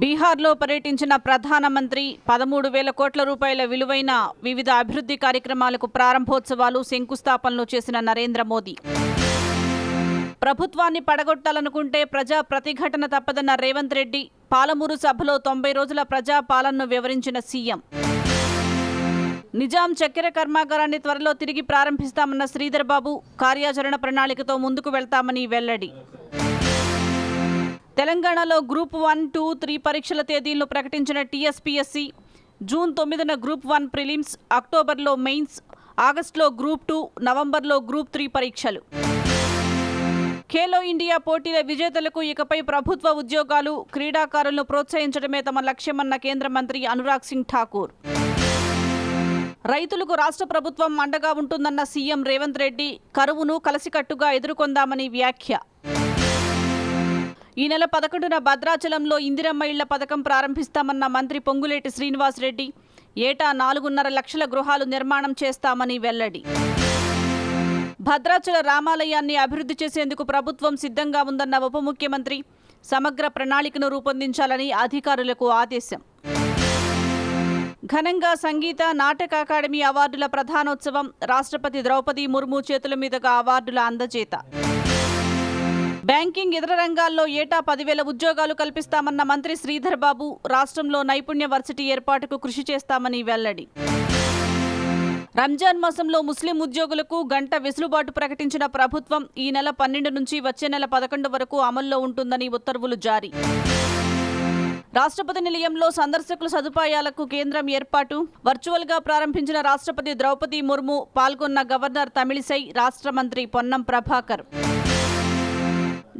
బీహార్లో పర్యటించిన ప్రధానమంత్రి 13,000 కోట్ల రూపాయల విలువైన వివిధ అభివృద్ధి కార్యక్రమాలకు ప్రారంభోత్సవాలు, శంకుస్థాపనలు చేసిన నరేంద్ర మోదీ. ప్రభుత్వాన్ని పడగొట్టాలనుకుంటే ప్రజా ప్రతిఘటన తప్పదన్న రేవంత్ రెడ్డి. పాలమూరు సభలో 90 రోజుల ప్రజా పాలనను వివరించిన సీఎం. నిజాం చక్కెర కర్మాగారాన్ని త్వరలో తిరిగి ప్రారంభిస్తామన్న శ్రీధర్ బాబు. కార్యాచరణ ప్రణాళికతో ముందుకు వెళ్తామని వెల్లడి. తెలంగాణలో గ్రూప్ 1, 2, 3 పరీక్షల తేదీలను ప్రకటించిన టీఎస్పీఎస్సీ. జూన్ 9న గ్రూప్ 1 ప్రిలిమ్స్, అక్టోబర్లో మెయిన్స్, ఆగస్టులో గ్రూప్ 2, నవంబర్లో గ్రూప్ 3 పరీక్షలు. ఖేలో ఇండియా పోటీల విజేతలకు ఇకపై ప్రభుత్వ ఉద్యోగాలు, క్రీడాకారులను ప్రోత్సహించడమే తమ లక్ష్యమన్న కేంద్ర మంత్రి అనురాగ్ సింగ్ ఠాకూర్. రైతులకు రాష్ట్ర ప్రభుత్వం అండగా ఉంటుందన్న సీఎం రేవంత్ రెడ్డి. కరువును కలిసికట్టుగా ఎదుర్కొందామని వ్యాఖ్య. ఈ నెల 11న భద్రాచలంలో ఇందిరమ్మ ఇళ్ల పథకం ప్రారంభిస్తామన్న మంత్రి పొంగులేటి శ్రీనివాసరెడ్డి. ఏటా 4.5 లక్షల గృహాలు నిర్మాణం చేస్తామని వెల్లడి. భద్రాచల రామాలయాన్ని అభివృద్ధి చేసేందుకు ప్రభుత్వం సిద్ధంగా ఉందన్న ఉప ముఖ్యమంత్రి. సమగ్ర ప్రణాళికను రూపొందించాలని అధికారులకు ఆదేశం. ఘనంగా సంగీత నాటక అకాడమీ అవార్డుల ప్రధానోత్సవం. రాష్ట్రపతి ద్రౌపది ముర్ము చేతుల మీదుగా అవార్డుల అందజేత. బ్యాంకింగ్, ఇతర రంగాల్లో ఏటా 10,000 ఉద్యోగాలు కల్పిస్తామన్న మంత్రి శ్రీధర్ బాబు. రాష్ట్రంలో నైపుణ్య వర్సిటీ ఏర్పాటుకు కృషి చేస్తామని వెల్లడి. రంజాన్ మాసంలో ముస్లిం ఉద్యోగులకు గంట వెసులుబాటు ప్రకటించిన ప్రభుత్వం. ఈ నెల 12 నుంచి వచ్చే నెల 11 వరకు అమల్లో ఉంటుందని ఉత్తర్వులు జారీ. రాష్ట్రపతి నిలయంలో సందర్శకుల సదుపాయాలకు కేంద్రం ఏర్పాటు. వర్చువల్గా ప్రారంభించిన రాష్ట్రపతి ద్రౌపది ముర్ము. పాల్గొన్న గవర్నర్ తమిళిసై, రాష్ట్ర మంత్రి పొన్నం ప్రభాకర్.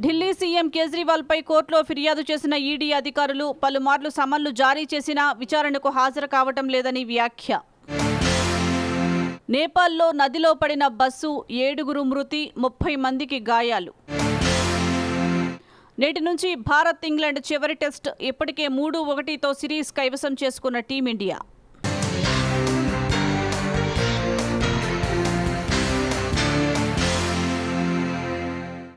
ఢిల్లీ సీఎం కేజ్రీవాల్పై కోర్టులో ఫిర్యాదు చేసిన ఈడీ అధికారులు. పలుమార్లు సమన్లు జారీ చేసినా విచారణకు హాజరు కావటం లేదని వ్యాఖ్య. నేపాల్లో నదిలో పడిన బస్సు, 7 మృతి, 30 మందికి గాయాలు. నేటి నుంచి భారత్, ఇంగ్లాండ్ చివరి టెస్ట్. ఇప్పటికే 3-1తో సిరీస్ కైవసం చేసుకున్న టీమిండియా.